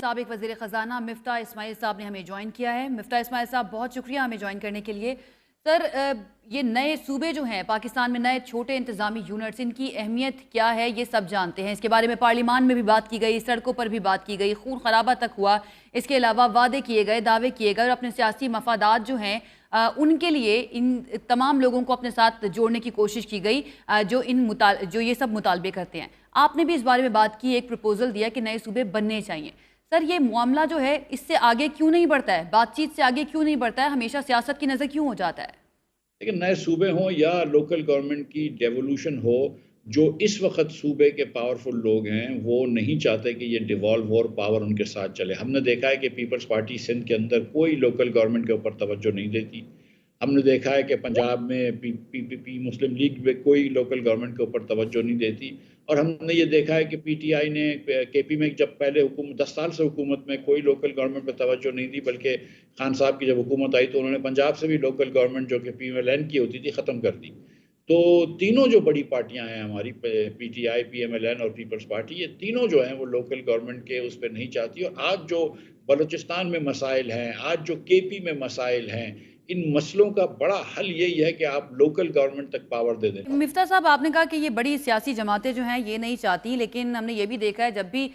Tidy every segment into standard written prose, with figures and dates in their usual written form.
سابق وزیر خزانہ مفتاح اسماعیل صاحب نے ہمیں جوائن کیا ہے۔ مفتاح اسماعیل صاحب بہت شکریہ ہمیں جوائن کرنے کے لیے۔ سر، یہ نئے صوبے جو ہیں پاکستان میں، نئے چھوٹے انتظامی یونٹس، ان کی اہمیت کیا ہے یہ سب جانتے ہیں۔ اس کے بارے میں پارلیمان میں بھی بات کی گئی، سڑکوں پر بھی بات کی گئی، خون خرابہ تک ہوا۔ اس کے علاوہ وعدے کیے گئے، دعوے کیے گئے، اور اپنے سیاسی مفادات جو ہیں ان کے لیے ان تمام لوگوں کو اپنے ساتھ جوڑنے کی کوشش کی گئی جو یہ سب مطالبے کرتے ہیں۔ آپ نے بھی اس بارے میں بات کی، ایک پروپوزل دیا کہ نئے صوبے بننے چاہیے۔ سر، یہ معاملہ جو ہے اس سے آگے کیوں نہیں بڑھتا ہے؟ بات چیت سے آگے کیوں نہیں بڑھتا ہے؟ ہمیشہ سیاست کی نظر کیوں ہو جاتا ہے؟ لیکن نئے صوبے ہوں یا لوکل گورنمنٹ کی ڈیولوشن ہو، جو اس وقت صوبے کے پاورفل لوگ ہیں وہ نہیں چاہتے کہ یہ ڈیوالو اور پاور ان کے ساتھ چلے۔ ہم نے دیکھا ہے کہ پیپلز پارٹی سندھ کے اندر کوئی لوکل گورنمنٹ کے اوپر توجہ نہیں دیتی۔ ہم نے دیکھا ہے کہ پنجاب میں پی مسلم لیگ میں کوئی لوکل گورنمنٹ کے اوپر توجہ نہیں دیتی، اور ہم نے یہ دیکھا ہے کہ پی ٹی آئی نے کے پی میں جب پہلے حکومت 10 سال سے حکومت میں کوئی لوکل گورنمنٹ پہ توجہ نہیں دی، بلکہ خان صاحب کی جب حکومت آئی تو انہوں نے پنجاب سے بھی لوکل گورنمنٹ جو کہ پی ایم ایل این کی ہوتی تھی ختم کر دی۔ تو تینوں جو بڑی پارٹیاں ہیں ہماری، P T I, P M L N اور پیپلز پارٹی، یہ تینوں جو ہیں وہ لوکل گورنمنٹ کے اس پہ نہیں چاہتی۔ اور آج جو بلوچستان میں مسائل ہیں، آج جو کے پی میں مسائل ہیں، ان مسئلوں کا بڑا حل یہی ہے کہ آپ لوکل گورنمنٹ تک پاور دے دیں۔ مفتاح صاحب، آپ نے کہا کہ یہ بڑی سیاسی جماعتیں جو ہیں یہ نہیں چاہتی، لیکن ہم نے یہ بھی دیکھا ہے جب بھی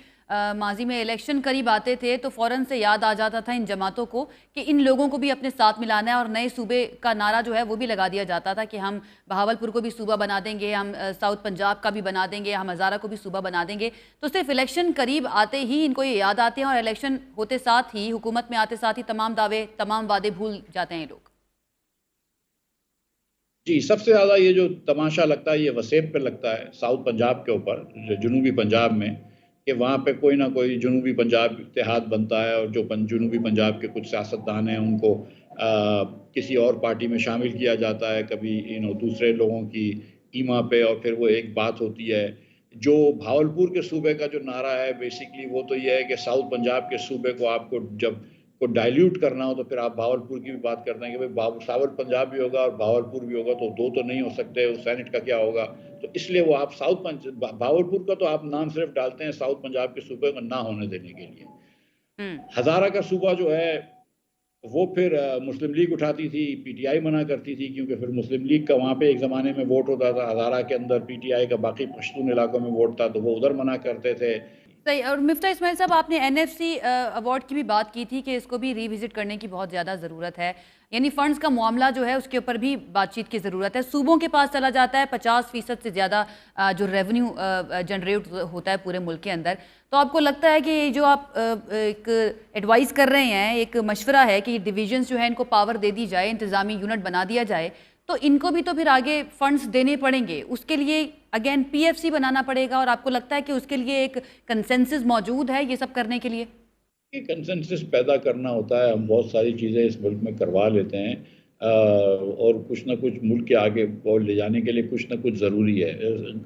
ماضی میں الیکشن قریب آتے تھے تو فوراً سے یاد آ جاتا تھا ان جماعتوں کو کہ ان لوگوں کو بھی اپنے ساتھ ملانا ہے، اور نئے صوبے کا نعرہ جو ہے وہ بھی لگا دیا جاتا تھا کہ ہم بہاولپور کو بھی صوبہ بنا دیں گے، ہم ساؤتھ پنجاب کا بھی بنا دیں گے، ہم ہزارہ کو بھی صوبہ بنا دیں گے۔ تو صرف الیکشن قریب آتے ہی ان کو یہ یاد آتے ہیں، اور الیکشن ہوتے ساتھ ہی، حکومت میں آتے ساتھ ہی تمام دعوے، تمام وعدے بھول جاتے ہیں لوگ۔ جی، سب سے زیادہ یہ جو تماشا لگتا ہے یہ وسیب پہ لگتا ہے، ساؤتھ پنجاب کے اوپر، جنوبی پنجاب میں، کہ وہاں پہ کوئی نہ کوئی جنوبی پنجاب اتحاد بنتا ہے، اور جو جنوبی پنجاب کے کچھ سیاستدان ہیں ان کو کسی اور پارٹی میں شامل کیا جاتا ہے، کبھی دوسرے لوگوں کی ایما پہ، اور پھر وہ ایک بات ہوتی ہے۔ جو بھاولپور کے صوبے کا جو نعرہ ہے بیسیکلی وہ تو یہ ہے کہ ساؤتھ پنجاب کے صوبے کو آپ کو جب کو ڈائلیوٹ کرنا ہو تو پھر آپ بھاولپور کی بھی بات کرتے ہیں کہ ساؤتھ پنجاب بھی ہوگا اور بھاولپور بھی ہوگا، تو دو تو نہیں ہو سکتے، سینٹ کا کیا ہوگا؟ تو اس لیے وہ آپ بھاولپور کا تو آپ نام صرف ڈالتے ہیں ساؤتھ پنجاب کے صوبے کو نہ ہونے دینے کے لیے۔ ہزارہ کا صوبہ جو ہے وہ پھر مسلم لیگ اٹھاتی تھی، پی ٹی آئی منع کرتی تھی، کیونکہ پھر مسلم لیگ کا وہاں پہ ایک زمانے میں ووٹ ہوتا تھا، ہزارہ کے اندر پی ٹی آئی کا باقی پشتون علاقوں میں ووٹ تھا تو وہ ادھر منع کرتے تھے۔ صحیح۔ اور مفتاح اسماعیل صاحب، آپ نے این ایف سی ایوارڈ کی بھی بات کی تھی کہ اس کو بھی ری وزٹ کرنے کی بہت زیادہ ضرورت ہے، یعنی فنڈز کا معاملہ جو ہے اس کے اوپر بھی بات چیت کی ضرورت ہے۔ صوبوں کے پاس چلا جاتا ہے 50% سے زیادہ جو ریونیو جنریٹ ہوتا ہے پورے ملک کے اندر، تو آپ کو لگتا ہے کہ جو آپ ایک ایڈوائز کر رہے ہیں، ایک مشورہ ہے کہ ڈویژنز جو ہیں ان کو پاور دے دی جائے، انتظامی یونٹ بنا دیا جائے، تو ان کو بھی تو پھر آگے فنڈز دینے پڑیں گے، اس کے لیے اگین پی ایف سی بنانا پڑے گا، اور آپ کو لگتا ہے کہ اس کے لیے ایک کنسنسس موجود ہے یہ سب کرنے کے لیے؟ کنسنسس پیدا کرنا ہوتا ہے، ہم بہت ساری چیزیں اس ملک میں کروا لیتے ہیں، اور کچھ نہ کچھ ملک کے آگے لے جانے کے لیے کچھ نہ کچھ ضروری ہے۔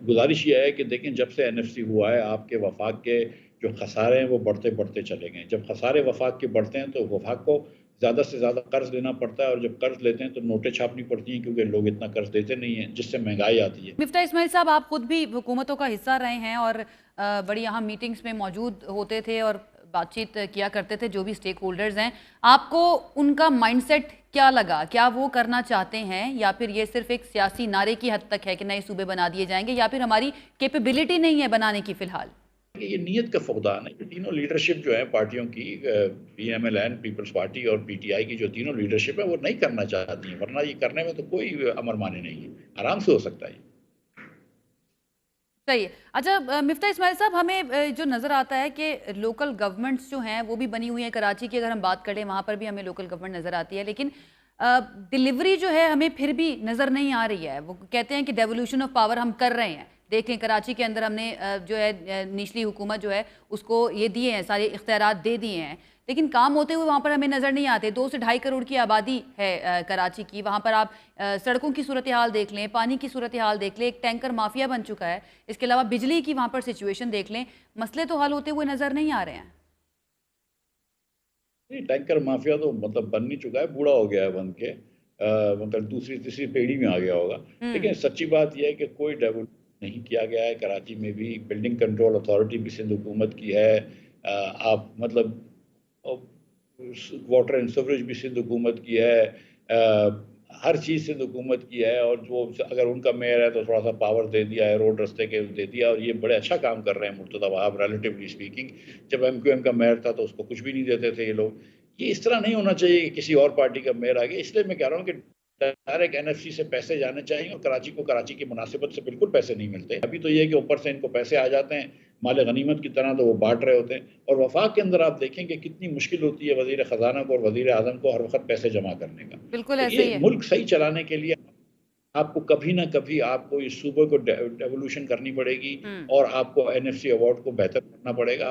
گزارش یہ ہے کہ دیکھیں، جب سے این ایف سی ہوا ہے آپ کے وفاق کے جو خسارے ہیں وہ بڑھتے بڑھتے چلے گئے۔ جب خسارے وفاق کے بڑھتے ہیں تو وفاق کو زیادہ سے زیادہ قرض لینا پڑتا ہے، اور جب قرض لیتے ہیں تو نوٹیں چھاپنی پڑتی ہیں، کیونکہ لوگ اتنا قرض دیتے نہیں ہیں، جس سے مہنگائی آتی ہے۔ مفتاح اسماعیل صاحب، آپ خود بھی حکومتوں کا حصہ رہے ہیں اور بڑی اہم میٹنگز میں موجود ہوتے تھے اور بات چیت کیا کرتے تھے جو بھی سٹیک ہولڈرز ہیں، آپ کو ان کا مائنڈ سیٹ کیا لگا؟ کیا وہ کرنا چاہتے ہیں، یا پھر یہ صرف ایک سیاسی نعرے کی حد تک ہے کہ نئے صوبے بنا دیے جائیں گے، یا پھر ہماری کیپیبلٹی نہیں ہے بنانے کی فی الحال؟ یہ نیت کا فقدان ہے کہ تینوں لیڈرشپ جو ہے پارٹیوں کی، P M L N, Peoples Party اور پی ٹی آئی کی جو تینوں لیڈرشپ ہے وہ نہیں کرنا چاہتی ہیں، ورنہ یہ کرنے میں تو کوئی امر مانی نہیں ہے، آرام سے ہو سکتا ہے۔ صحیح ہے۔ اچھا مفتاح اسماعیل صاحب، ہمیں جو نظر آتا ہے کہ لوکل گورنمنٹس جو ہیں وہ بھی بنی ہوئی ہیں، کراچی کی اگر ہم بات کریں وہاں پر بھی ہمیں لوکل گورنمنٹ نظر آتی ہے، لیکن ڈیلیوری جو ہے ہمیں پھر بھی نظر نہیں آ رہی ہے۔ وہ کہتے ہیں کہ ڈیولوشن آف پاور ہم کر رہے ہیں، دیکھیں کراچی کے اندر ہم نے جو ہے نچلی حکومت جو ہے اس کو یہ دیے ہیں، سارے اختیارات دے دیے ہیں، لیکن کام ہوتے ہوئے وہاں پر ہمیں نظر نہیں آتے۔ 2 سے 2.5 کروڑ کی آبادی ہے کراچی کی، وہاں پر آپ سڑکوں کی صورتحال دیکھ لیں، پانی کی صورتحال دیکھ لیں، ایک ٹینکر مافیا بن چکا ہے، اس کے علاوہ بجلی کی وہاں پر سچویشن دیکھ لیں، مسئلے تو حل ہوتے ہوئے نظر نہیں آ رہے ہیں۔ ٹینکر مافیا تو مطلب بن نہیں چکا ہے، بوڑھا ہو گیا ہے بن کے، مطلب دوسری تیسری پیڑھی میں آ گیا ہوگا۔ لیکن سچی بات یہ ہے کہ کوئی ڈیولپمنٹ نہیں کیا گیا ہے۔ کراچی میں بھی بلڈنگ کنٹرول اتھارٹی بھی سندھ حکومت کی ہے، آپ مطلب واٹر اینڈ سیوریج بھی سندھ حکومت کی ہے، ہر چیز سندھ حکومت کی ہے، اور جو اگر ان کا میئر ہے تو تھوڑا سا پاور دے دیا ہے، روڈ رستے کے دے دیا، اور یہ بڑے اچھا کام کر رہے ہیں مرتضی وہاب ریلیٹیولی اسپیکنگ۔ جب ایم کیو ایم کا میئر تھا تو اس کو کچھ بھی نہیں دیتے تھے یہ لوگ۔ یہ اس طرح نہیں ہونا چاہیے کہ کسی اور پارٹی کا میئر آ گیا، اس لیے میں کہہ رہا ہوں کہ ڈائریکٹ این ایف سی سے پیسے جانے چاہیے، اور کراچی کو کراچی کی مناسبت سے بالکل پیسے نہیں ملتے۔ ابھی تو یہ ہے کہ اوپر سے ان کو پیسے آ جاتے ہیں مال غنیمت کی طرح، تو وہ بانٹ رہے ہوتے ہیں، اور وفاق کے اندر آپ دیکھیں کہ کتنی مشکل ہوتی ہے وزیر خزانہ کو اور وزیر اعظم کو ہر وقت پیسے جمع کرنے کا۔ بالکل تو ایسے ہی یہ ہے۔ ملک صحیح چلانے کے لیے آپ کو کبھی نہ کبھی آپ کو اس صوبے کو ڈیولوشن کرنی پڑے گی، اور آپ کو این ایف سی ایوارڈ کو بہتر کرنا پڑے گا۔